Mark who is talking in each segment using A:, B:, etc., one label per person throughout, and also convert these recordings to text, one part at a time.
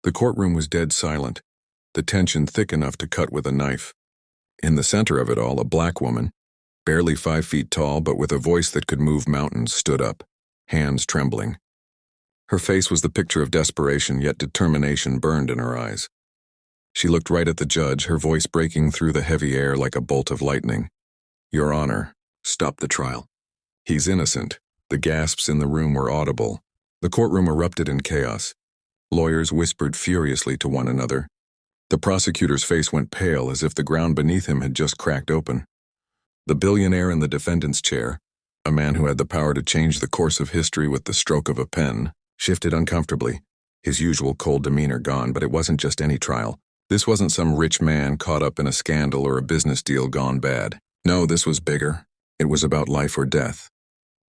A: The courtroom was dead silent, the tension thick enough to cut with a knife. In the center of it all, a black woman, barely 5 feet tall but with a voice that could move mountains, stood up, hands trembling. Her face was the picture of desperation, yet determination burned in her eyes. She looked right at the judge, her voice breaking through the heavy air like a bolt of lightning. "Your Honor, stop the trial. He's innocent." The gasps in the room were audible. The courtroom erupted in chaos. Lawyers whispered furiously to one another. The prosecutor's face went pale as if the ground beneath him had just cracked open. The billionaire in the defendant's chair, a man who had the power to change the course of history with the stroke of a pen, shifted uncomfortably, his usual cold demeanor gone. But it wasn't just any trial. This wasn't some rich man caught up in a scandal or a business deal gone bad. No, this was bigger. It was about life or death.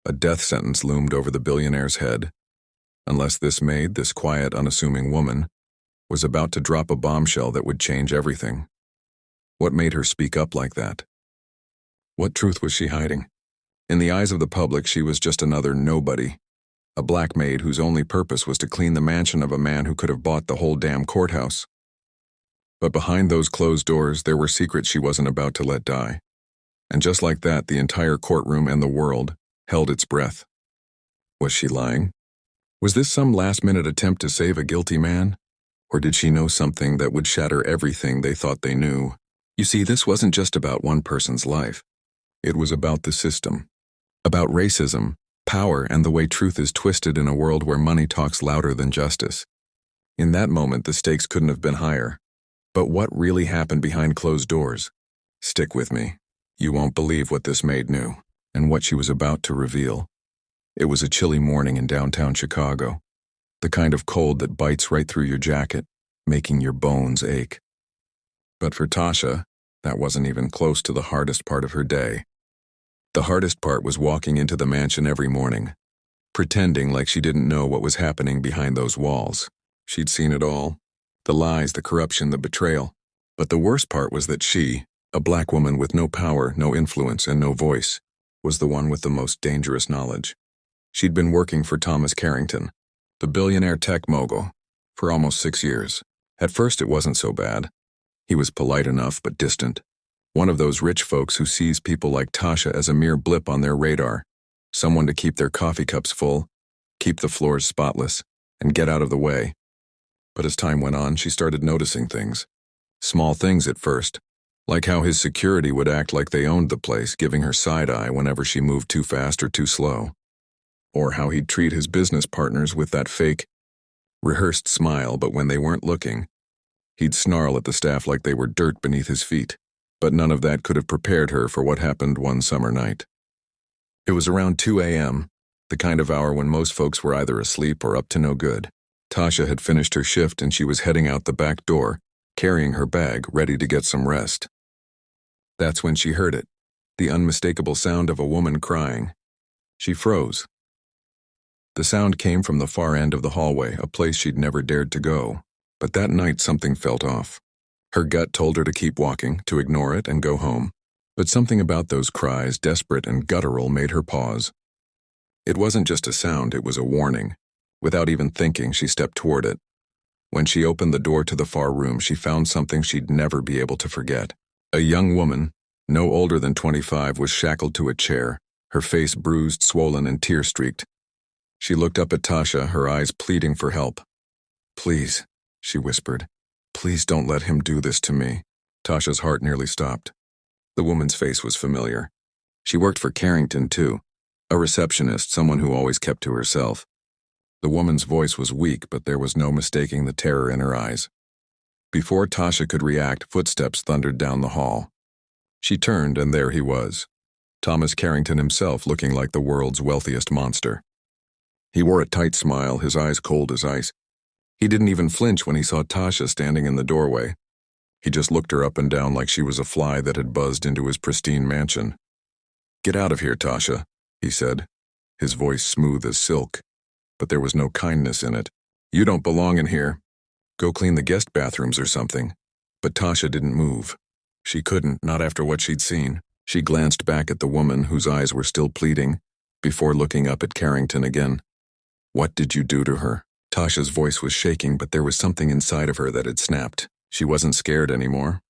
A: A death sentence loomed over the billionaire's head, unless this Maid, this quiet, unassuming woman, was about to drop a bombshell that would change everything. What made her speak up like that? What truth was she hiding? In the eyes of the public, she was just another nobody, a black maid whose only purpose was to clean the mansion of a man who could have bought the whole damn courthouse. But behind those closed doors, there were secrets she wasn't about to let die. And just like that, the entire courtroom and the world held its breath. Was she lying? Was this some last-minute attempt to save a guilty man? Or did she know something that would shatter everything they thought they knew? You see, this wasn't just about one person's life. It was about the system. About racism, power, and the way truth is twisted in a world where money talks louder than justice. In that moment, the stakes couldn't have been higher. But what really happened behind closed doors? Stick with me. You won't believe what this maid knew, and what she was about to reveal. It was a chilly morning in downtown Chicago, the kind of cold that bites right through your jacket, making your bones ache. But for Tasha, that wasn't even close to the hardest part of her day. The hardest part was walking into the mansion every morning, pretending like she didn't know what was happening behind those walls. She'd seen it all, the lies, the corruption, the betrayal. But the worst part was that she, a black woman with no power, no influence, and no voice, was the one with the most dangerous knowledge. She'd been working for Thomas Carrington, the billionaire tech mogul, for almost 6 years. At first it wasn't so bad. He was polite enough but distant. One of those rich folks who sees people like Tasha as a mere blip on their radar, someone to keep their coffee cups full, keep the floors spotless, and get out of the way. But as time went on, she started noticing things. Small things at first, like how his security would act like they owned the place, giving her side-eye whenever she moved too fast or too slow. Or how he'd treat his business partners with that fake, rehearsed smile, but when they weren't looking, he'd snarl at the staff like they were dirt beneath his feet. But none of that could have prepared her for what happened one summer night. It was around 2 a.m., the kind of hour when most folks were either asleep or up to no good. Tasha had finished her shift and she was heading out the back door, carrying her bag, ready to get some rest. That's when she heard it, the unmistakable sound of a woman crying. She froze. The sound came from the far end of the hallway, a place she'd never dared to go. But that night something felt off. Her gut told her to keep walking, to ignore it and go home. But something about those cries, desperate and guttural, made her pause. It wasn't just a sound, it was a warning. Without even thinking, she stepped toward it. When she opened the door to the far room, she found something she'd never be able to forget. A young woman, no older than 25, was shackled to a chair, her face bruised, swollen, and tear-streaked. She looked up at Tasha, her eyes pleading for help. "Please," she whispered. "Please don't let him do this to me." Tasha's heart nearly stopped. The woman's face was familiar. She worked for Carrington, too. A receptionist, someone who always kept to herself. The woman's voice was weak, but there was no mistaking the terror in her eyes. Before Tasha could react, footsteps thundered down the hall. She turned, and there he was. Thomas Carrington himself, looking like the world's wealthiest monster. He wore a tight smile, his eyes cold as ice. He didn't even flinch when he saw Tasha standing in the doorway. He just looked her up and down like she was a fly that had buzzed into his pristine mansion. "Get out of here, Tasha," he said, his voice smooth as silk. But there was no kindness in it. "You don't belong in here. Go clean the guest bathrooms or something." But Tasha didn't move. She couldn't, not after what she'd seen. She glanced back at the woman, whose eyes were still pleading, before looking up at Carrington again. "What did you do to her?" Tasha's voice was shaking, but there was something inside of her that had snapped. She wasn't scared anymore.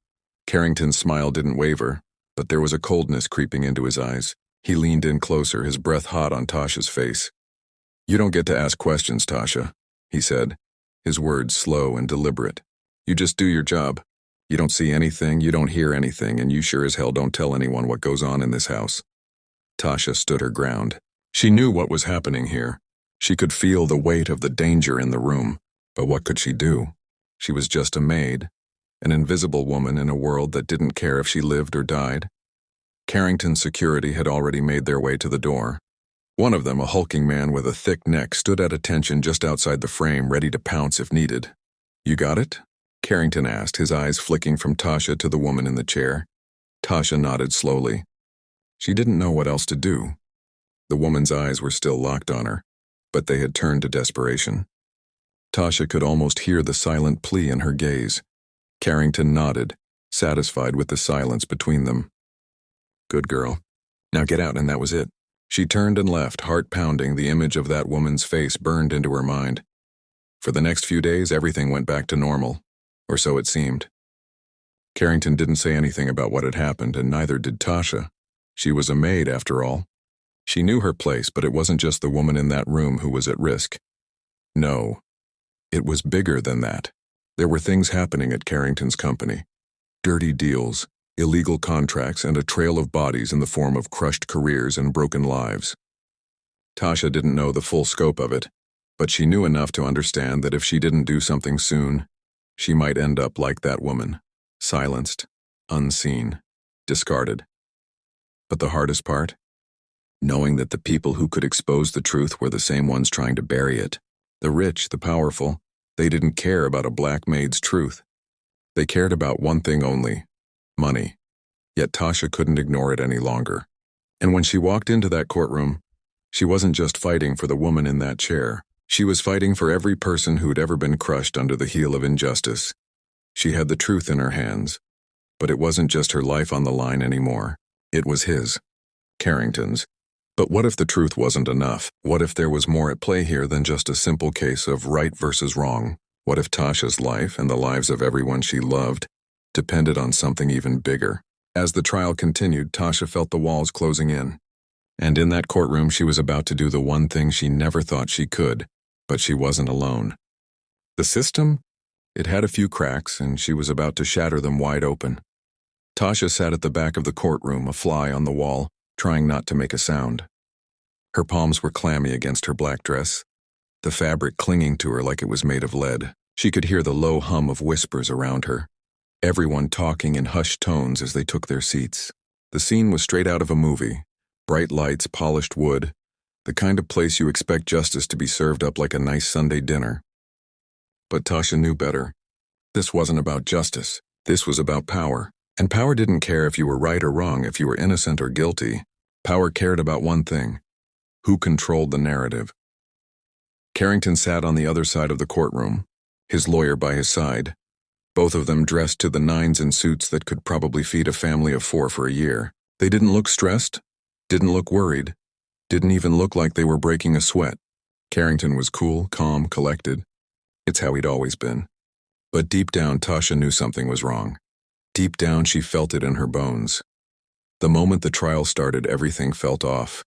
A: Carrington's smile didn't waver, but there was a coldness creeping into his eyes. He leaned in closer, his breath hot on Tasha's face. "You don't get to ask questions, Tasha," he said, his words slow and deliberate. "You just do your job. You don't see anything, you don't hear anything, and you sure as hell don't tell anyone what goes on in this house." Tasha stood her ground. She knew what was happening here. She could feel the weight of the danger in the room, but what could she do? She was just a maid, an invisible woman in a world that didn't care if she lived or died. Carrington's security had already made their way to the door. One of them, a hulking man with a thick neck, stood at attention just outside the frame, ready to pounce if needed. "You got it?" Carrington asked, his eyes flicking from Tasha to the woman in the chair. Tasha nodded slowly. She didn't know what else to do. The woman's eyes were still locked on her, but they had turned to desperation. Tasha could almost hear the silent plea in her gaze. Carrington nodded, satisfied with the silence between them. "Good girl. Now get out," and that was it. She turned and left, heart pounding. The image of that woman's face burned into her mind. For the next few days, everything went back to normal, or so it seemed. Carrington didn't say anything about what had happened, and neither did Tasha. She was a maid, after all. She knew her place, but it wasn't just the woman in that room who was at risk. No, it was bigger than that. There were things happening at Carrington's company. Dirty deals, illegal contracts, and a trail of bodies in the form of crushed careers and broken lives. Tasha didn't know the full scope of it, but she knew enough to understand that if she didn't do something soon, she might end up like that woman, silenced, unseen, discarded. But the hardest part? Knowing that the people who could expose the truth were the same ones trying to bury it. The rich, the powerful, they didn't care about a black maid's truth. They cared about one thing only: money. Yet Tasha couldn't ignore it any longer. And when she walked into that courtroom, she wasn't just fighting for the woman in that chair. She was fighting for every person who'd ever been crushed under the heel of injustice. She had the truth in her hands, but it wasn't just her life on the line anymore. It was his, Carrington's. But what if the truth wasn't enough? What if there was more at play here than just a simple case of right versus wrong? What if Tasha's life and the lives of everyone she loved depended on something even bigger? As the trial continued, Tasha felt the walls closing in. And in that courtroom, she was about to do the one thing she never thought she could, but she wasn't alone. The system? It had a few cracks, and she was about to shatter them wide open. Tasha sat at the back of the courtroom, a fly on the wall, trying not to make a sound. Her palms were clammy against her black dress, the fabric clinging to her like it was made of lead. She could hear the low hum of whispers around her, everyone talking in hushed tones as they took their seats. The scene was straight out of a movie. Bright lights, polished wood, the kind of place you expect justice to be served up like a nice Sunday dinner. But Tasha knew better. This wasn't about justice. This was about power. And power didn't care if you were right or wrong, if you were innocent or guilty. Power cared about one thing: who controlled the narrative. Carrington sat on the other side of the courtroom, his lawyer by his side, both of them dressed to the nines in suits that could probably feed a family of 4 for a year. They didn't look stressed, didn't look worried, didn't even look like they were breaking a sweat. Carrington was cool, calm, collected. It's how he'd always been. But deep down, Tasha knew something was wrong. Deep down, she felt it in her bones. The moment the trial started, everything felt off.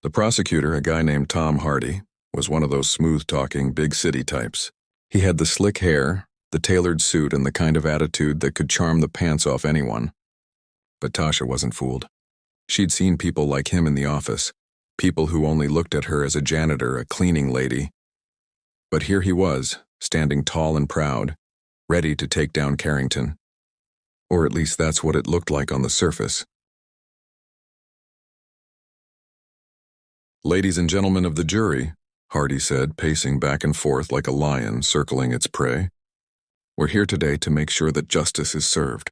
A: The prosecutor, a guy named Tom Hardy, was one of those smooth-talking, big-city types. He had the slick hair, the tailored suit, and the kind of attitude that could charm the pants off anyone. But Tasha wasn't fooled. She'd seen people like him in the office, people who only looked at her as a janitor, a cleaning lady. But here he was, standing tall and proud, ready to take down Carrington. Or at least that's what it looked like on the surface. "Ladies and gentlemen of the jury," Hardy said, pacing back and forth like a lion circling its prey, "we're here today to make sure that justice is served.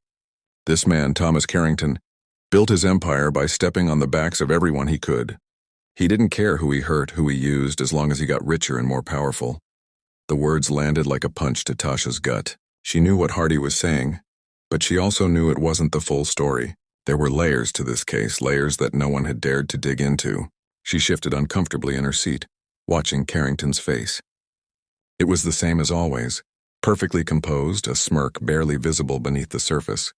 A: This man, Thomas Carrington, built his empire by stepping on the backs of everyone he could. He didn't care who he hurt, who he used, as long as he got richer and more powerful." The words landed like a punch to Tasha's gut. She knew what Hardy was saying, but she also knew it wasn't the full story. There were layers to this case, layers that no one had dared to dig into. She shifted uncomfortably in her seat, watching Carrington's face. It was the same as always, perfectly composed, a smirk barely visible beneath the surface.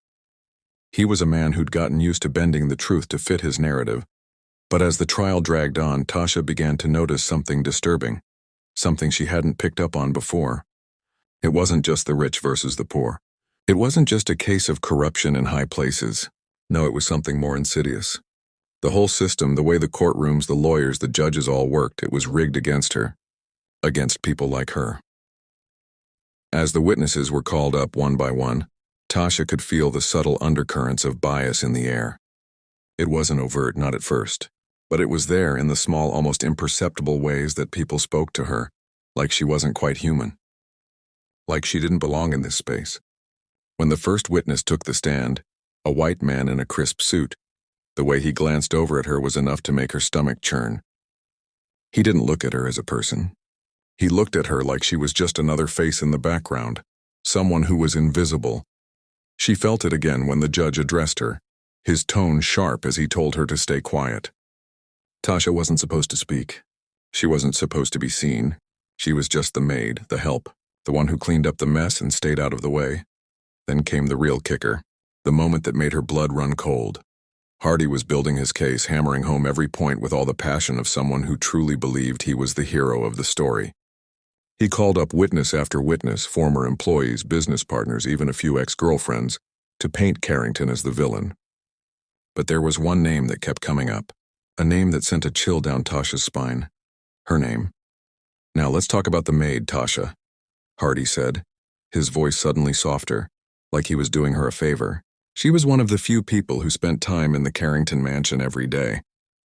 A: He was a man who'd gotten used to bending the truth to fit his narrative. But as the trial dragged on, Tasha began to notice something disturbing, something she hadn't picked up on before. It wasn't just the rich versus the poor. It wasn't just a case of corruption in high places. No, it was something more insidious. The whole system, the way the courtrooms, the lawyers, the judges all worked, it was rigged against her. Against people like her. As the witnesses were called up one by one, Tasha could feel the subtle undercurrents of bias in the air. It wasn't overt, not at first, but it was there in the small, almost imperceptible ways that people spoke to her, like she wasn't quite human. Like she didn't belong in this space. When the first witness took the stand, a white man in a crisp suit, the way he glanced over at her was enough to make her stomach churn. He didn't look at her as a person. He looked at her like she was just another face in the background, someone who was invisible. She felt it again when the judge addressed her, his tone sharp as he told her to stay quiet. Tasha wasn't supposed to speak. She wasn't supposed to be seen. She was just the maid, the help, the one who cleaned up the mess and stayed out of the way. Then came the real kicker, the moment that made her blood run cold. Hardy was building his case, hammering home every point with all the passion of someone who truly believed he was the hero of the story. He called up witness after witness, former employees, business partners, even a few ex-girlfriends, to paint Carrington as the villain. But there was one name that kept coming up, a name that sent a chill down Tasha's spine. Her name. "Now let's talk about the maid, Tasha," Hardy said, his voice suddenly softer, like he was doing her a favor. She was one of the few people who spent time in the Carrington mansion every day.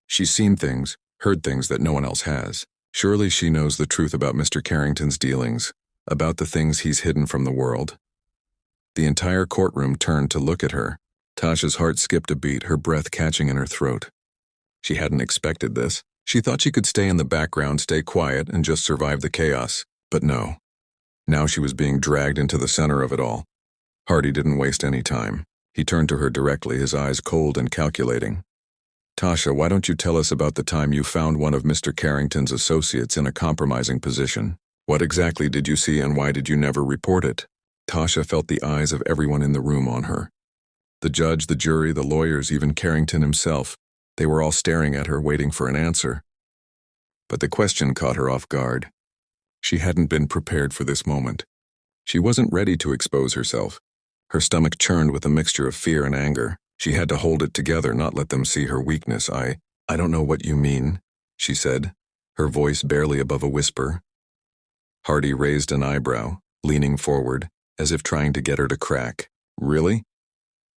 A: She's seen things, heard things that no one else has. Surely she knows the truth about Mr. Carrington's dealings, about the things he's hidden from the world. The entire courtroom turned to look at her. Tasha's heart skipped a beat, her breath catching in her throat. She hadn't expected this. She thought she could stay in the background, stay quiet, and just survive the chaos. But no. Now she was being dragged into the center of it all. Hardy didn't waste any time. He turned to her directly, his eyes cold and calculating. "Tasha, why don't you tell us about the time you found one of Mr. Carrington's associates in a compromising position? What exactly did you see and why did you never report it?" Tasha felt the eyes of everyone in the room on her. The judge, the jury, the lawyers, even Carrington himself. They were all staring at her, waiting for an answer. But the question caught her off guard. She hadn't been prepared for this moment. She wasn't ready to expose herself. Her stomach churned with a mixture of fear and anger. She had to hold it together, not let them see her weakness. I don't know what you mean," she said, her voice barely above a whisper. Hardy raised an eyebrow, leaning forward, as if trying to get her to crack. "Really?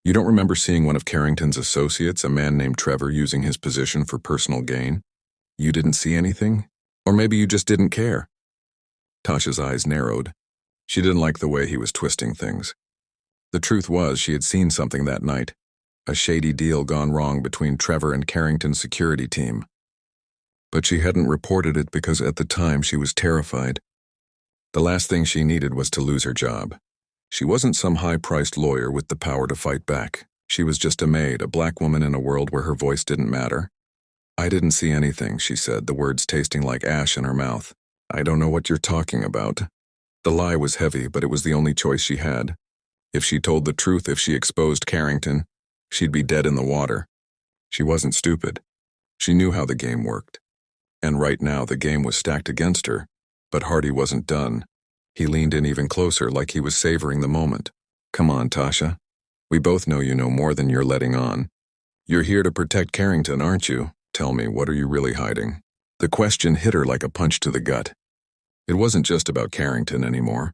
A: You don't remember seeing one of Carrington's associates, a man named Trevor, using his position for personal gain? You didn't see anything? Or maybe you just didn't care?" Tasha's eyes narrowed. She didn't like the way he was twisting things. The truth was she had seen something that night. A shady deal gone wrong between Trevor and Carrington's security team. But she hadn't reported it because at the time she was terrified. The last thing she needed was to lose her job. She wasn't some high-priced lawyer with the power to fight back. She was just a maid, a black woman in a world where her voice didn't matter. "I didn't see anything," she said, the words tasting like ash in her mouth. "I don't know what you're talking about." The lie was heavy, but it was the only choice she had. If she told the truth, if she exposed Carrington, she'd be dead in the water. She wasn't stupid. She knew how the game worked. And right now the game was stacked against her, but Hardy wasn't done. He leaned in even closer, like he was savoring the moment. "Come on, Tasha. We both know you know more than you're letting on. You're here to protect Carrington, aren't you? Tell me, what are you really hiding?" The question hit her like a punch to the gut. It wasn't just about Carrington anymore.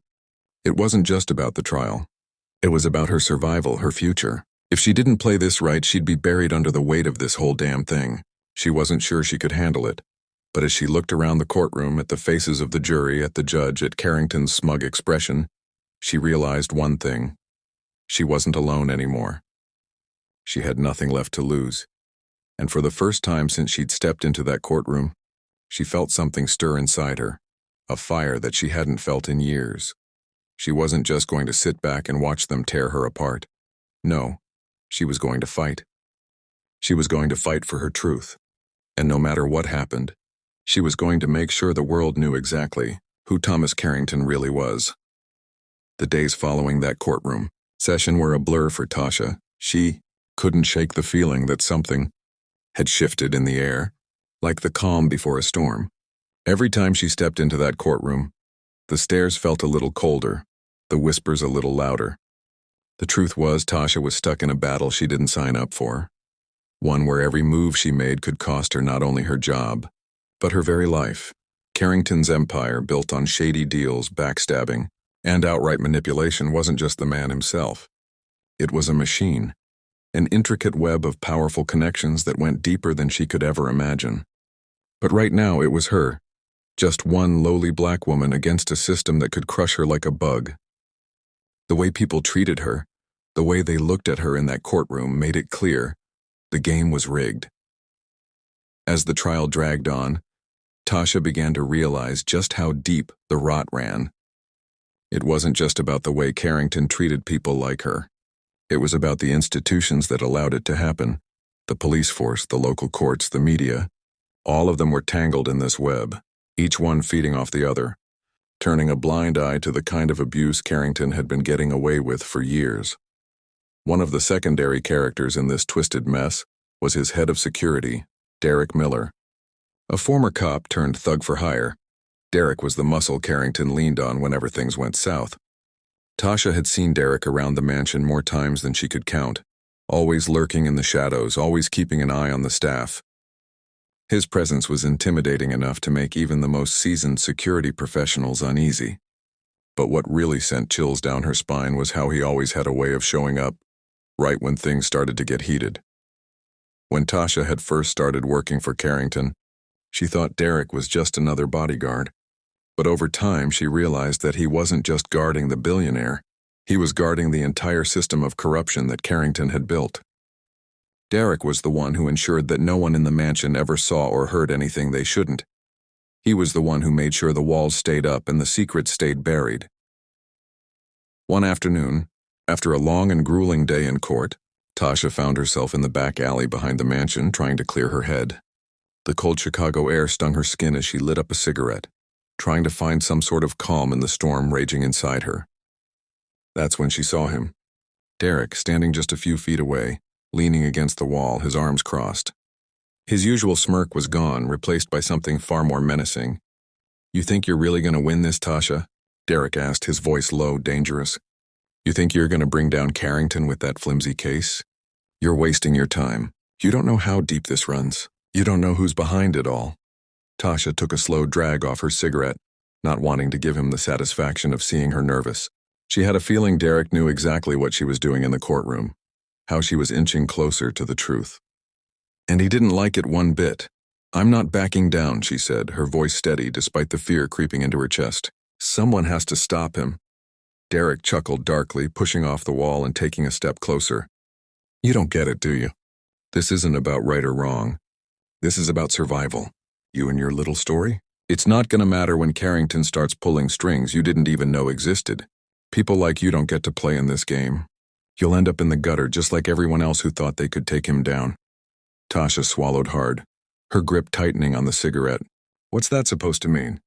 A: It wasn't just about the trial. It was about her survival, her future. If she didn't play this right, she'd be buried under the weight of this whole damn thing. She wasn't sure she could handle it. But as she looked around the courtroom, at the faces of the jury, at the judge, at Carrington's smug expression, she realized one thing. She wasn't alone anymore. She had nothing left to lose. And for the first time since she'd stepped into that courtroom, she felt something stir inside her, a fire that she hadn't felt in years. She wasn't just going to sit back and watch them tear her apart. No, she was going to fight. She was going to fight for her truth. And no matter what happened, she was going to make sure the world knew exactly who Thomas Carrington really was. The days following that courtroom session were a blur for Tasha. She couldn't shake the feeling that something had shifted in the air, like the calm before a storm. Every time she stepped into that courtroom, the stares felt a little colder, the whispers a little louder. The truth was, Tasha was stuck in a battle she didn't sign up for, one where every move she made could cost her not only her job, but her very life. Carrington's empire, built on shady deals, backstabbing, and outright manipulation, wasn't just the man himself. It was a machine, an intricate web of powerful connections that went deeper than she could ever imagine. But right now it was her, just one lowly black woman against a system that could crush her like a bug. The way people treated her, the way they looked at her in that courtroom, made it clear the game was rigged. As the trial dragged on, Tasha began to realize just how deep the rot ran. It wasn't just about the way Carrington treated people like her. It was about the institutions that allowed it to happen. The police force, the local courts, the media. All of them were tangled in this web, each one feeding off the other, turning a blind eye to the kind of abuse Carrington had been getting away with for years. One of the secondary characters in this twisted mess was his head of security, Derek Miller. A former cop turned thug for hire, Derek was the muscle Carrington leaned on whenever things went south. Tasha had seen Derek around the mansion more times than she could count, always lurking in the shadows, always keeping an eye on the staff. His presence was intimidating enough to make even the most seasoned security professionals uneasy. But what really sent chills down her spine was how he always had a way of showing up, right when things started to get heated. When Tasha had first started working for Carrington, she thought Derek was just another bodyguard. But over time, she realized that he wasn't just guarding the billionaire, he was guarding the entire system of corruption that Carrington had built. Derek was the one who ensured that no one in the mansion ever saw or heard anything they shouldn't. He was the one who made sure the walls stayed up and the secrets stayed buried. One afternoon, after a long and grueling day in court, Tasha found herself in the back alley behind the mansion trying to clear her head. The cold Chicago air stung her skin as she lit up a cigarette, trying to find some sort of calm in the storm raging inside her. That's when she saw him. Derek, standing just a few feet away, leaning against the wall, his arms crossed. His usual smirk was gone, replaced by something far more menacing. "You think you're really going to win this, Tasha?" Derek asked, his voice low, dangerous. "You think you're going to bring down Carrington with that flimsy case? You're wasting your time. You don't know how deep this runs. You don't know who's behind it all." Tasha took a slow drag off her cigarette, not wanting to give him the satisfaction of seeing her nervous. She had a feeling Derek knew exactly what she was doing in the courtroom, how she was inching closer to the truth. And he didn't like it one bit. "I'm not backing down," she said, her voice steady despite the fear creeping into her chest. "Someone has to stop him." Derek chuckled darkly, pushing off the wall and taking a step closer. "You don't get it, do you? This isn't about right or wrong. This is about survival. You and your little story? It's not going to matter when Carrington starts pulling strings you didn't even know existed. People like you don't get to play in this game. You'll end up in the gutter just like everyone else who thought they could take him down." Tasha swallowed hard, her grip tightening on the cigarette. "What's that supposed to mean?"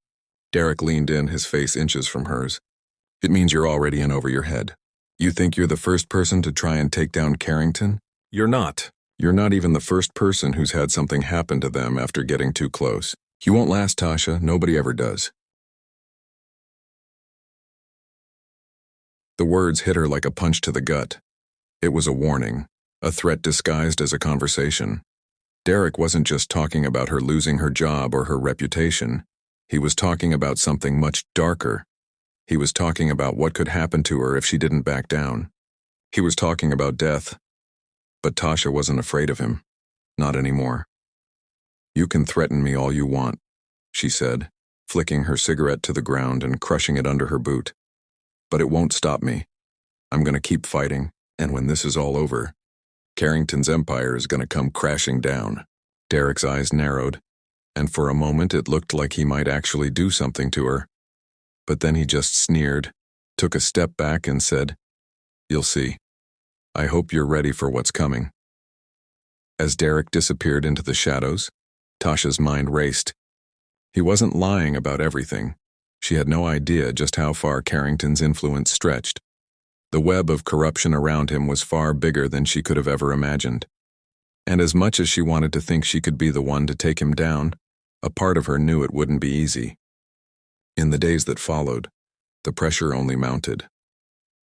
A: Derek leaned in, his face inches from hers. "It means you're already in over your head. You think you're the first person to try and take down Carrington? You're not. You're not even the first person who's had something happen to them after getting too close. You won't last, Tasha. Nobody ever does." The words hit her like a punch to the gut. It was a warning, a threat disguised as a conversation. Derek wasn't just talking about her losing her job or her reputation. He was talking about something much darker. He was talking about what could happen to her if she didn't back down. He was talking about death. But Tasha wasn't afraid of him. Not anymore. "You can threaten me all you want," she said, flicking her cigarette to the ground and crushing it under her boot. "But it won't stop me. I'm going to keep fighting, and when this is all over, Carrington's empire is going to come crashing down." Derek's eyes narrowed, and for a moment it looked like he might actually do something to her. But then he just sneered, took a step back and said, "You'll see. I hope you're ready for what's coming." As Derek disappeared into the shadows, Tasha's mind raced. He wasn't lying about everything. She had no idea just how far Carrington's influence stretched. The web of corruption around him was far bigger than she could have ever imagined. And as much as she wanted to think she could be the one to take him down, a part of her knew it wouldn't be easy. In the days that followed, the pressure only mounted.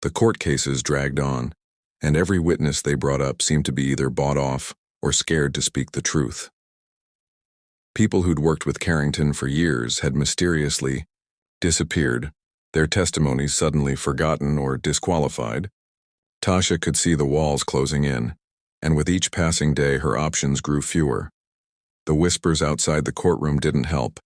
A: The court cases dragged on, and every witness they brought up seemed to be either bought off or scared to speak the truth. People who'd worked with Carrington for years had mysteriously disappeared, their testimonies suddenly forgotten or disqualified. Tasha could see the walls closing in, and with each passing day her options grew fewer. The whispers outside the courtroom didn't help.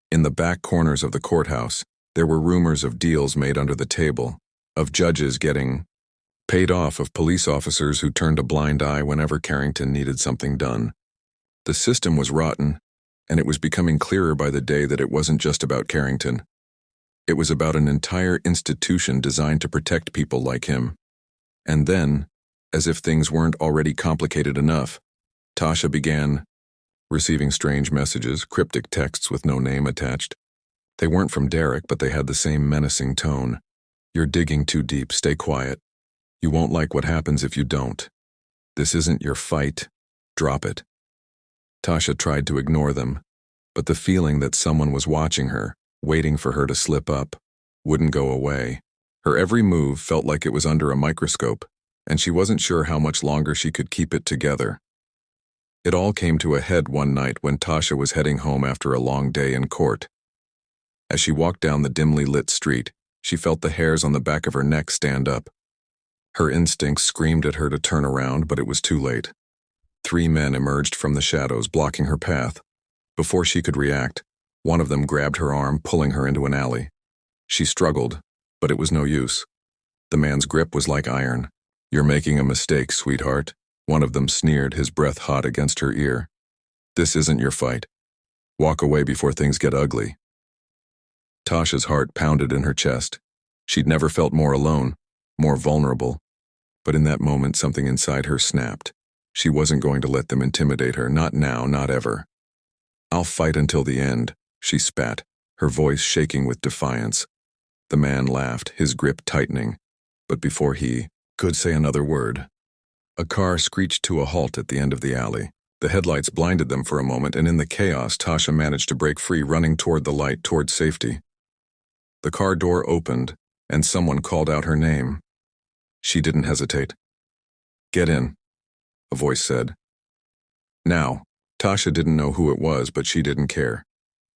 A: In the back corners of the courthouse, there were rumors of deals made under the table, of judges getting paid off, of police officers who turned a blind eye whenever Carrington needed something done. The system was rotten, and it was becoming clearer by the day that it wasn't just about Carrington. It was about an entire institution designed to protect people like him. And then, as if things weren't already complicated enough, Tasha began receiving strange messages, cryptic texts with no name attached. They weren't from Derek, but they had the same menacing tone. "You're digging too deep, stay quiet. You won't like what happens if you don't. This isn't your fight. Drop it." Tasha tried to ignore them, but the feeling that someone was watching her, waiting for her to slip up, wouldn't go away. Her every move felt like it was under a microscope, and she wasn't sure how much longer she could keep it together. It all came to a head one night when Tasha was heading home after a long day in court. As she walked down the dimly lit street, she felt the hairs on the back of her neck stand up. Her instincts screamed at her to turn around, but it was too late. 3 men emerged from the shadows, blocking her path. Before she could react, one of them grabbed her arm, pulling her into an alley. She struggled, but it was no use. The man's grip was like iron. "You're making a mistake, sweetheart," one of them sneered, his breath hot against her ear. "This isn't your fight. Walk away before things get ugly." Tasha's heart pounded in her chest. She'd never felt more alone, more vulnerable. But in that moment, something inside her snapped. She wasn't going to let them intimidate her, not now, not ever. "I'll fight until the end," she spat, her voice shaking with defiance. The man laughed, his grip tightening, but before he could say another word, a car screeched to a halt at the end of the alley. The headlights blinded them for a moment, and in the chaos, Tasha managed to break free, running toward the light, toward safety. The car door opened, and someone called out her name. She didn't hesitate. "Get in," a voice said. Now, Tasha didn't know who it was, but she didn't care.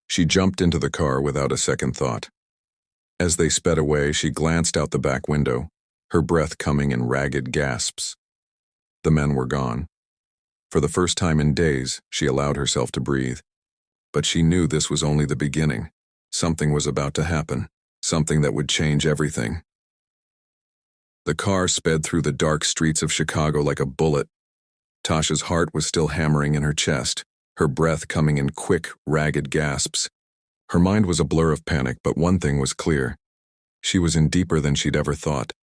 A: She jumped into the car without a second thought. As they sped away, she glanced out the back window, her breath coming in ragged gasps. The men were gone. For the first time in days, she allowed herself to breathe. But she knew this was only the beginning. Something was about to happen, something that would change everything. The car sped through the dark streets of Chicago like a bullet. Tasha's heart was still hammering in her chest, her breath coming in quick, ragged gasps. Her mind was a blur of panic, but one thing was clear. She was in deeper than she'd ever thought.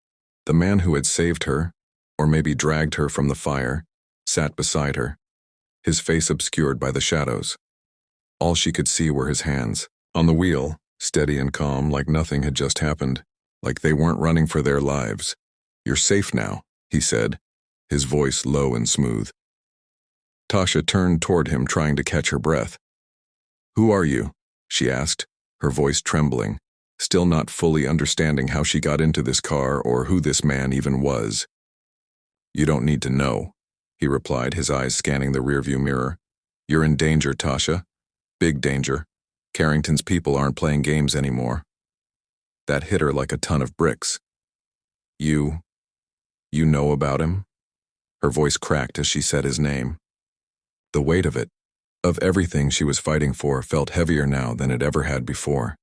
A: The man who had saved her, or maybe dragged her from the fire, sat beside her, his face obscured by the shadows. All she could see were his hands, on the wheel, steady and calm, like nothing had just happened, like they weren't running for their lives. "You're safe now," he said, his voice low and smooth. Tasha turned toward him, trying to catch her breath. "Who are you?" she asked, her voice trembling, still not fully understanding how she got into this car or who this man even was. "You don't need to know," he replied, his eyes scanning the rearview mirror. "You're in danger, Tasha. Big danger. Carrington's people aren't playing games anymore." That hit her like a ton of bricks. You know about him?" Her voice cracked as she said his name. The weight of it, of everything she was fighting for, felt heavier now than it ever had before.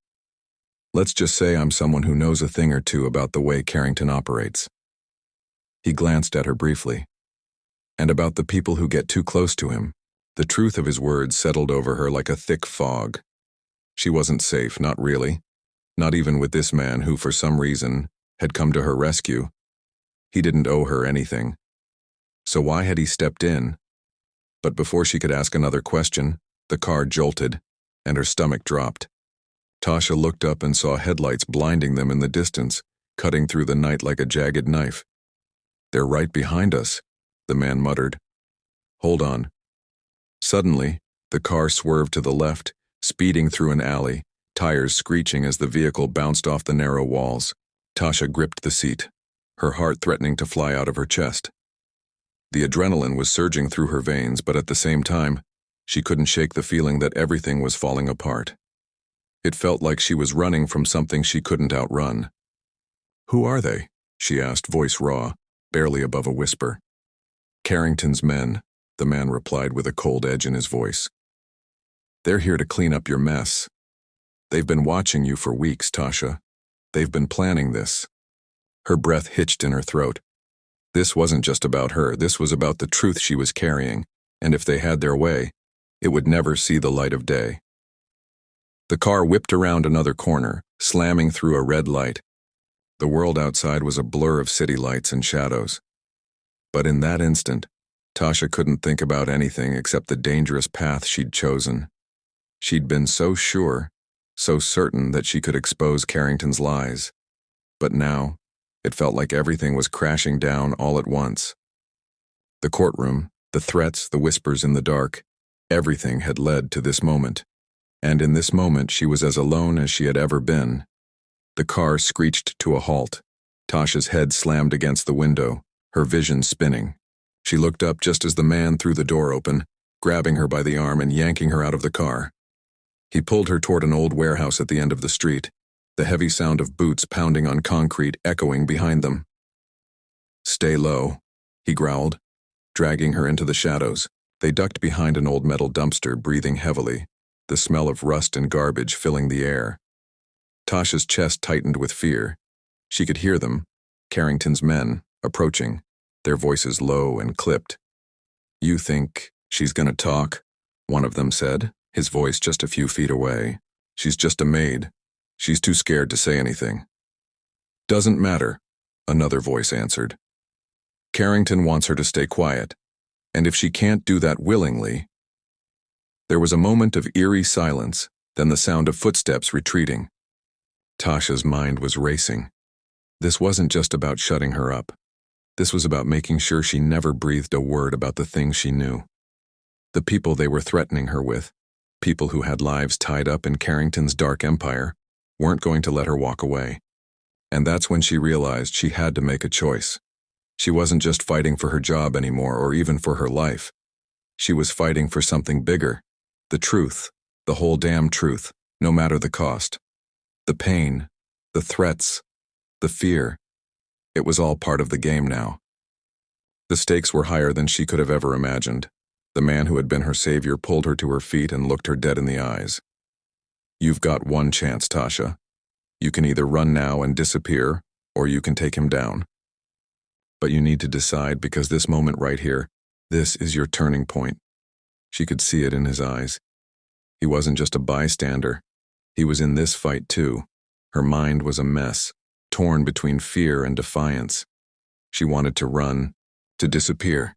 A: "Let's just say I'm someone who knows a thing or two about the way Carrington operates." He glanced at her briefly. "And about the people who get too close to him." The truth of his words settled over her like a thick fog. She wasn't safe, not really. Not even with this man who, for some reason, had come to her rescue. He didn't owe her anything. So why had he stepped in? But before she could ask another question, the car jolted, and her stomach dropped. Tasha looked up and saw headlights blinding them in the distance, cutting through the night like a jagged knife. "They're right behind us," the man muttered. "Hold on." Suddenly, the car swerved to the left, speeding through an alley, tires screeching as the vehicle bounced off the narrow walls. Tasha gripped the seat, her heart threatening to fly out of her chest. The adrenaline was surging through her veins, but at the same time, she couldn't shake the feeling that everything was falling apart. It felt like she was running from something she couldn't outrun. "Who are they?" she asked, voice raw, barely above a whisper. "Carrington's men," the man replied with a cold edge in his voice. "They're here to clean up your mess. They've been watching you for weeks, Tasha. They've been planning this." Her breath hitched in her throat. This wasn't just about her, this was about the truth she was carrying, and if they had their way, it would never see the light of day. The car whipped around another corner, slamming through a red light. The world outside was a blur of city lights and shadows. But in that instant, Tasha couldn't think about anything except the dangerous path she'd chosen. She'd been so sure, so certain that she could expose Carrington's lies. But now, it felt like everything was crashing down all at once. The courtroom, the threats, the whispers in the dark, everything had led to this moment. And in this moment, she was as alone as she had ever been. The car screeched to a halt. Tasha's head slammed against the window, her vision spinning. She looked up just as the man threw the door open, grabbing her by the arm and yanking her out of the car. He pulled her toward an old warehouse at the end of the street, the heavy sound of boots pounding on concrete echoing behind them. "Stay low," he growled, dragging her into the shadows. They ducked behind an old metal dumpster, breathing heavily, the smell of rust and garbage filling the air. Tasha's chest tightened with fear. She could hear them, Carrington's men, approaching, their voices low and clipped. "You think she's gonna talk?" one of them said, his voice just a few feet away. "She's just a maid. She's too scared to say anything." "Doesn't matter," another voice answered. "Carrington wants her to stay quiet, and if she can't do that willingly—" There was a moment of eerie silence, then the sound of footsteps retreating. Tasha's mind was racing. This wasn't just about shutting her up. This was about making sure she never breathed a word about the things she knew. The people they were threatening her with, people who had lives tied up in Carrington's dark empire, weren't going to let her walk away. And that's when she realized she had to make a choice. She wasn't just fighting for her job anymore or even for her life. She was fighting for something bigger. The truth, the whole damn truth, no matter the cost. The pain, the threats, the fear. It was all part of the game now. The stakes were higher than she could have ever imagined. The man who had been her savior pulled her to her feet and looked her dead in the eyes. "You've got one chance, Tasha. You can either run now and disappear, or you can take him down. But you need to decide, because this moment right here, this is your turning point." She could see it in his eyes. He wasn't just a bystander. He was in this fight too. Her mind was a mess, torn between fear and defiance. She wanted to run, to disappear,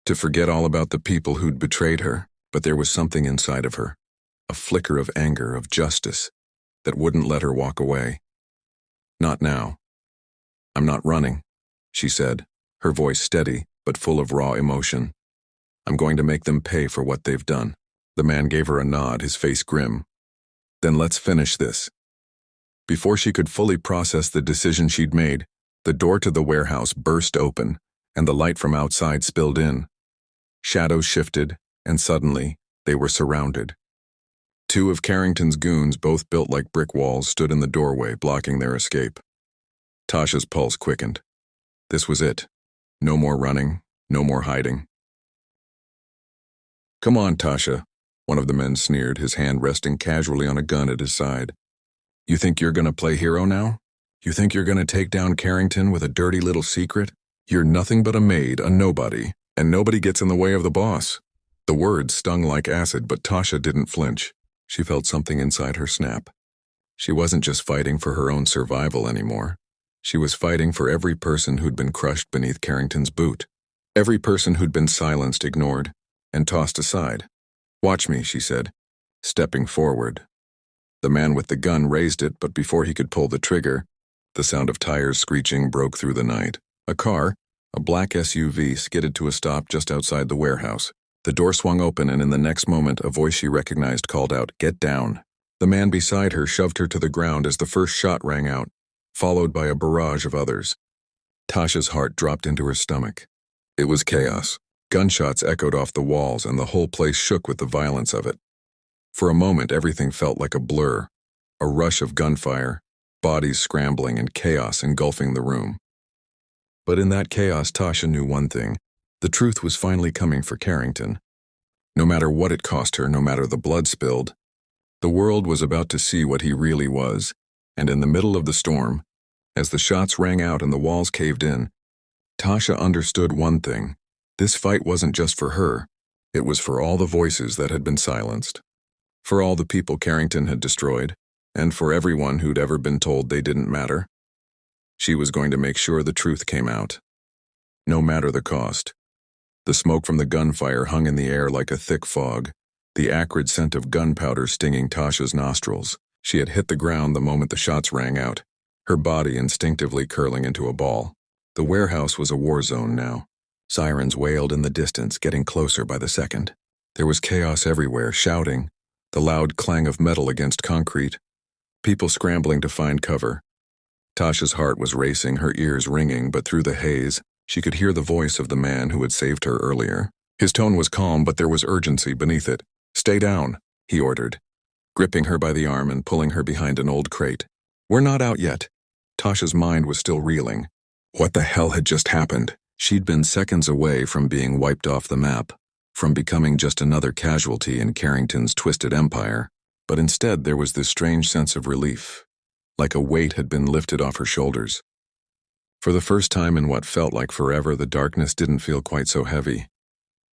A: to forget all about the people who'd betrayed her, but there was something inside of her, a flicker of anger, of justice, that wouldn't let her walk away. "Not now. I'm not running," she said, her voice steady but full of raw emotion. "I'm going to make them pay for what they've done." The man gave her a nod, his face grim. "Then let's finish this." Before she could fully process the decision she'd made, the door to the warehouse burst open, and the light from outside spilled in. Shadows shifted, and suddenly, they were surrounded. Two of Carrington's goons, both built like brick walls, stood in the doorway, blocking their escape. Tasha's pulse quickened. This was it. No more running, no more hiding. "Come on, Tasha," one of the men sneered, his hand resting casually on a gun at his side. "You think you're gonna play hero now? You think you're gonna take down Carrington with a dirty little secret? You're nothing but a maid, a nobody, and nobody gets in the way of the boss." The words stung like acid, but Tasha didn't flinch. She felt something inside her snap. She wasn't just fighting for her own survival anymore. She was fighting for every person who'd been crushed beneath Carrington's boot. Every person who'd been silenced, ignored, and tossed aside. "Watch me," she said, stepping forward. The man with the gun raised it, but before he could pull the trigger, the sound of tires screeching broke through the night. A car, a black SUV, skidded to a stop just outside the warehouse. The door swung open, and in the next moment, a voice she recognized called out, "Get down." The man beside her shoved her to the ground as the first shot rang out, followed by a barrage of others. Tasha's heart dropped into her stomach. It was chaos. Gunshots echoed off the walls, and the whole place shook with the violence of it. For a moment, everything felt like a blur, a rush of gunfire, bodies scrambling, and chaos engulfing the room. But in that chaos, Tasha knew one thing. The truth was finally coming for Carrington. No matter what it cost her, no matter the blood spilled, the world was about to see what he really was. And in the middle of the storm, as the shots rang out and the walls caved in, Tasha understood one thing. This fight wasn't just for her. It was for all the voices that had been silenced. For all the people Carrington had destroyed, and for everyone who'd ever been told they didn't matter. She was going to make sure the truth came out, no matter the cost. The smoke from the gunfire hung in the air like a thick fog, the acrid scent of gunpowder stinging Tasha's nostrils. She had hit the ground the moment the shots rang out, her body instinctively curling into a ball. The warehouse was a war zone now. Sirens wailed in the distance, getting closer by the second. There was chaos everywhere, shouting, the loud clang of metal against concrete, people scrambling to find cover. Tasha's heart was racing, her ears ringing, but through the haze, she could hear the voice of the man who had saved her earlier. His tone was calm, but there was urgency beneath it. "Stay down," he ordered, gripping her by the arm and pulling her behind an old crate. "We're not out yet." Tasha's mind was still reeling. What the hell had just happened? She'd been seconds away from being wiped off the map, from becoming just another casualty in Carrington's twisted empire, but instead there was this strange sense of relief, like a weight had been lifted off her shoulders. For the first time in what felt like forever, the darkness didn't feel quite so heavy.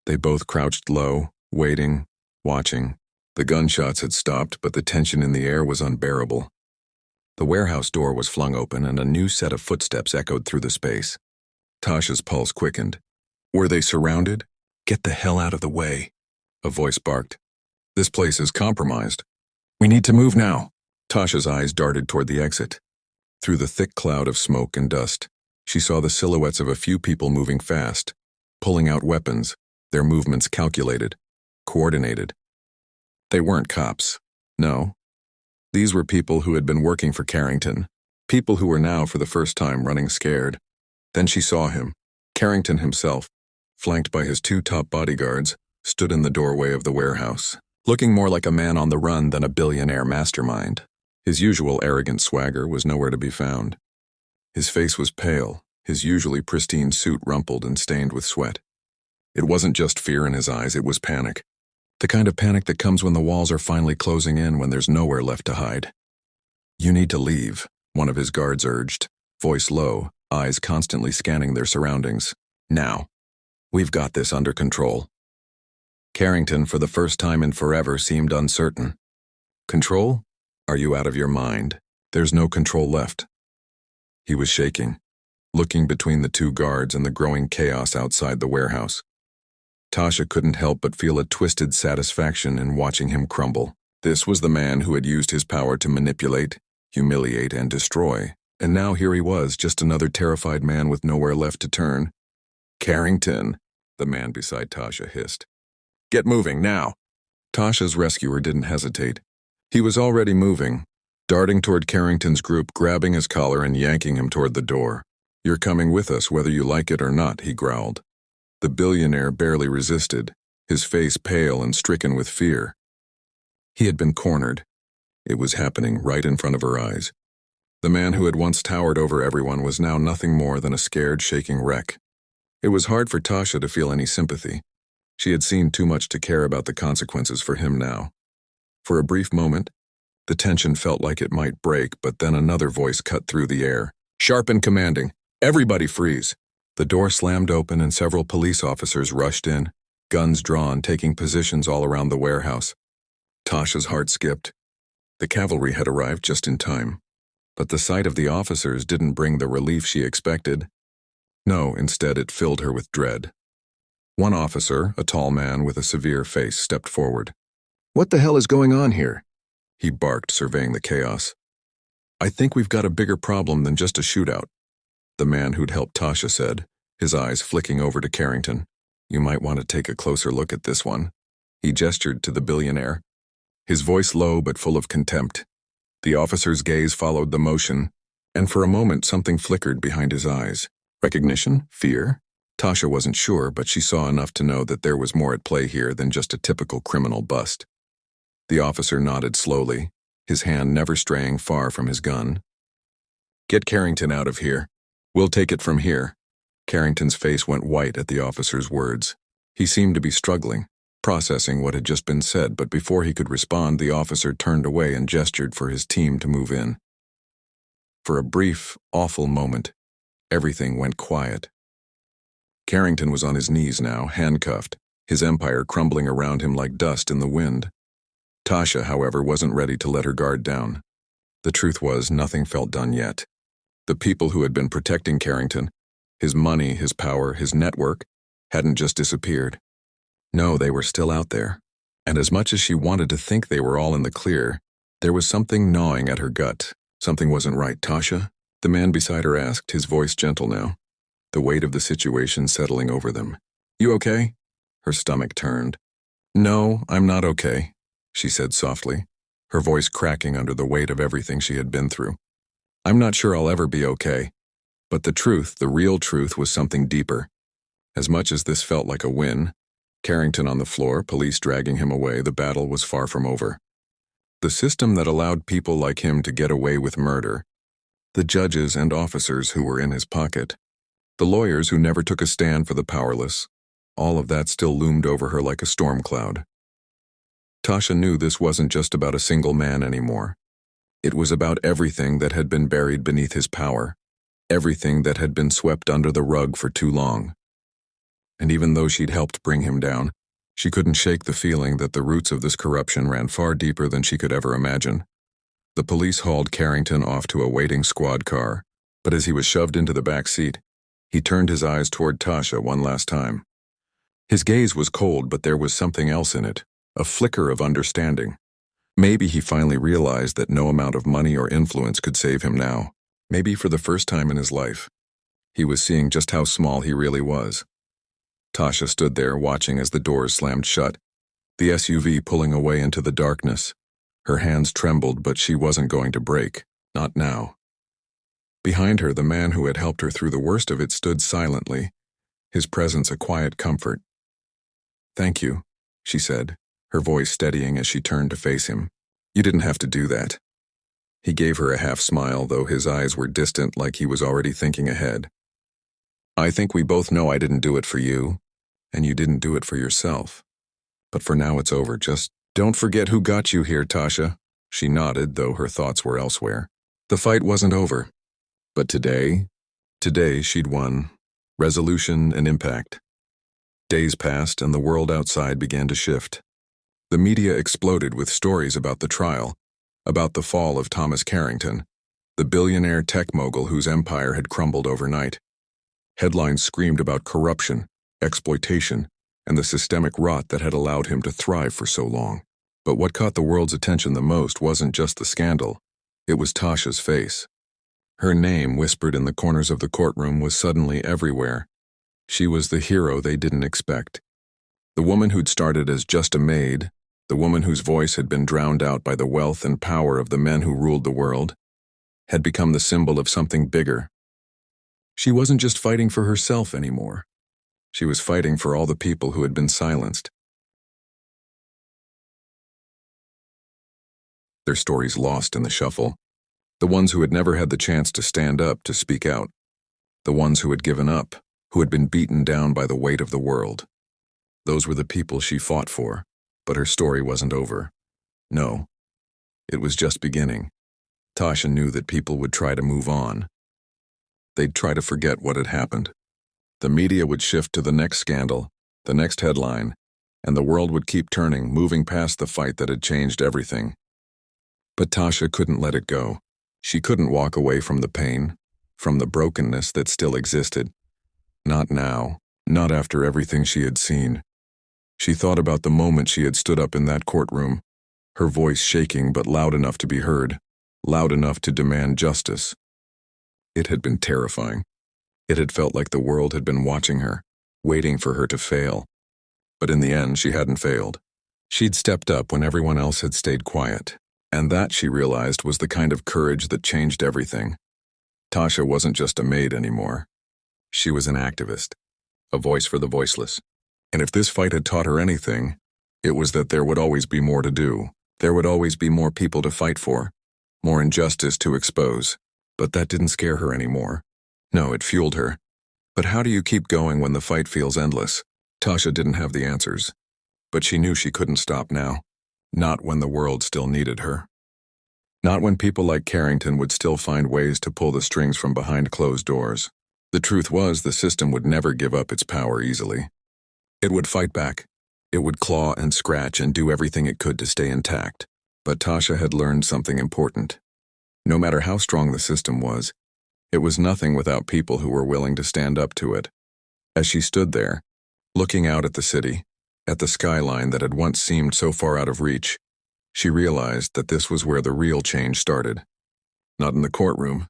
A: They both crouched low, waiting, watching. The gunshots had stopped, but the tension in the air was unbearable. The warehouse door was flung open, and a new set of footsteps echoed through the space. Tasha's pulse quickened. Were they surrounded? "Get the hell out of the way," a voice barked. "This place is compromised. We need to move now." Tasha's eyes darted toward the exit. Through the thick cloud of smoke and dust, she saw the silhouettes of a few people moving fast, pulling out weapons, their movements calculated, coordinated. They weren't cops. No. These were people who had been working for Carrington, people who were now for the first time running scared. Then she saw him. Carrington himself, flanked by his two top bodyguards, stood in the doorway of the warehouse, looking more like a man on the run than a billionaire mastermind. His usual arrogant swagger was nowhere to be found. His face was pale, his usually pristine suit rumpled and stained with sweat. It wasn't just fear in his eyes, it was panic. The kind of panic that comes when the walls are finally closing in, when there's nowhere left to hide. "You need to leave," one of his guards urged, voice low, eyes constantly scanning their surroundings. "Now. We've got this under control." Carrington, for the first time in forever, seemed uncertain. "Control? Are you out of your mind? There's no control left." He was shaking, looking between the two guards and the growing chaos outside the warehouse. Tasha couldn't help but feel a twisted satisfaction in watching him crumble. This was the man who had used his power to manipulate, humiliate, and destroy, and now here he was, just another terrified man with nowhere left to turn. "Carrington," the man beside Tasha hissed. "Get moving, now." Tasha's rescuer didn't hesitate. He was already moving, darting toward Carrington's group, grabbing his collar and yanking him toward the door. "You're coming with us whether you like it or not," he growled. The billionaire barely resisted, his face pale and stricken with fear. He had been cornered. It was happening right in front of her eyes. The man who had once towered over everyone was now nothing more than a scared, shaking wreck. It was hard for Tasha to feel any sympathy. She had seen too much to care about the consequences for him now. For a brief moment, the tension felt like it might break, but then another voice cut through the air. Sharp and commanding. "Everybody freeze." The door slammed open and several police officers rushed in, guns drawn, taking positions all around the warehouse. Tasha's heart skipped. The cavalry had arrived just in time. But the sight of the officers didn't bring the relief she expected. No, instead it filled her with dread. One officer, a tall man with a severe face, stepped forward. "What the hell is going on here?" he barked, surveying the chaos. "I think we've got a bigger problem than just a shootout," the man who'd helped Tasha said, his eyes flicking over to Carrington. "You might want to take a closer look at this one." He gestured to the billionaire, his voice low but full of contempt. The officer's gaze followed the motion, and for a moment something flickered behind his eyes. Recognition? Fear? Tasha wasn't sure, but she saw enough to know that there was more at play here than just a typical criminal bust. The officer nodded slowly, his hand never straying far from his gun. "Get Carrington out of here. We'll take it from here." Carrington's face went white at the officer's words. He seemed to be struggling, processing what had just been said, but before he could respond, the officer turned away and gestured for his team to move in. For a brief, awful moment, everything went quiet. Carrington was on his knees now, handcuffed, his empire crumbling around him like dust in the wind. Tasha, however, wasn't ready to let her guard down. The truth was, nothing felt done yet. The people who had been protecting Carrington, his money, his power, his network, hadn't just disappeared. No, they were still out there. And as much as she wanted to think they were all in the clear, there was something gnawing at her gut. Something wasn't right. "Tasha?" the man beside her asked, his voice gentle now, the weight of the situation settling over them. "You okay?" Her stomach turned. "No, I'm not okay," she said softly, her voice cracking under the weight of everything she had been through. "I'm not sure I'll ever be okay." But the truth, the real truth, was something deeper. As much as this felt like a win, Carrington on the floor, police dragging him away, the battle was far from over. The system that allowed people like him to get away with murder, the judges and officers who were in his pocket, the lawyers who never took a stand for the powerless, all of that still loomed over her like a storm cloud. Tasha knew this wasn't just about a single man anymore. It was about everything that had been buried beneath his power, everything that had been swept under the rug for too long. And even though she'd helped bring him down, she couldn't shake the feeling that the roots of this corruption ran far deeper than she could ever imagine. The police hauled Carrington off to a waiting squad car, but as he was shoved into the back seat, he turned his eyes toward Tasha one last time. His gaze was cold, but there was something else in it, a flicker of understanding. Maybe he finally realized that no amount of money or influence could save him now. Maybe for the first time in his life, he was seeing just how small he really was. Tasha stood there watching as the doors slammed shut, the SUV pulling away into the darkness. Her hands trembled, but she wasn't going to break, not now. Behind her, the man who had helped her through the worst of it stood silently, his presence a quiet comfort. "Thank you," she said, her voice steadying as she turned to face him. "You didn't have to do that." He gave her a half smile, though his eyes were distant, like he was already thinking ahead. "I think we both know I didn't do it for you, and you didn't do it for yourself. But for now it's over. Just don't forget who got you here, Tasha." She nodded, though her thoughts were elsewhere. The fight wasn't over. But today she'd won. Resolution and impact. Days passed and the world outside began to shift. The media exploded with stories about the trial, about the fall of Thomas Carrington, the billionaire tech mogul whose empire had crumbled overnight. Headlines screamed about corruption, exploitation, and the systemic rot that had allowed him to thrive for so long. But what caught the world's attention the most wasn't just the scandal, it was Tasha's face. Her name, whispered in the corners of the courtroom, was suddenly everywhere. She was the hero they didn't expect. The woman who'd started as just a maid, the woman whose voice had been drowned out by the wealth and power of the men who ruled the world, had become the symbol of something bigger. She wasn't just fighting for herself anymore. She was fighting for all the people who had been silenced. Their stories lost in the shuffle. The ones who had never had the chance to stand up, to speak out. The ones who had given up, who had been beaten down by the weight of the world. Those were the people she fought for, but her story wasn't over. No, it was just beginning. Tasha knew that people would try to move on. They'd try to forget what had happened. The media would shift to the next scandal, the next headline, and the world would keep turning, moving past the fight that had changed everything. But Tasha couldn't let it go. She couldn't walk away from the pain, from the brokenness that still existed. Not now, not after everything she had seen. She thought about the moment she had stood up in that courtroom, her voice shaking but loud enough to be heard, loud enough to demand justice. It had been terrifying. It had felt like the world had been watching her, waiting for her to fail. But in the end, she hadn't failed. She'd stepped up when everyone else had stayed quiet, and that, she realized, was the kind of courage that changed everything. Tasha wasn't just a maid anymore. She was an activist, a voice for the voiceless. And if this fight had taught her anything, it was that there would always be more to do. There would always be more people to fight for, more injustice to expose. But that didn't scare her anymore. No, it fueled her. But how do you keep going when the fight feels endless? Tasha didn't have the answers. But she knew she couldn't stop now. Not when the world still needed her. Not when people like Carrington would still find ways to pull the strings from behind closed doors. The truth was, the system would never give up its power easily. It would fight back. It would claw and scratch and do everything it could to stay intact. But Tasha had learned something important. No matter how strong the system was, it was nothing without people who were willing to stand up to it. As she stood there, looking out at the city, at the skyline that had once seemed so far out of reach, she realized that this was where the real change started. Not in the courtroom,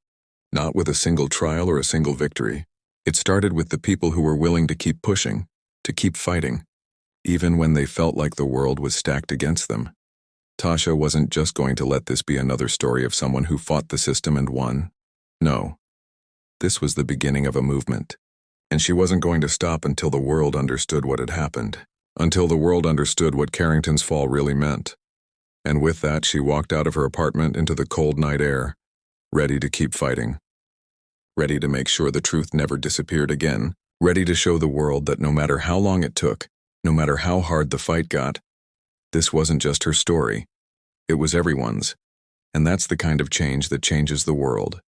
A: not with a single trial or a single victory. It started with the people who were willing to keep pushing, to keep fighting, even when they felt like the world was stacked against them. Tasha wasn't just going to let this be another story of someone who fought the system and won. No. This was the beginning of a movement. And she wasn't going to stop until the world understood what had happened, until the world understood what Carrington's fall really meant. And with that, she walked out of her apartment into the cold night air, ready to keep fighting. Ready to make sure the truth never disappeared again, ready to show the world that no matter how long it took, no matter how hard the fight got, this wasn't just her story. It was everyone's. And that's the kind of change that changes the world.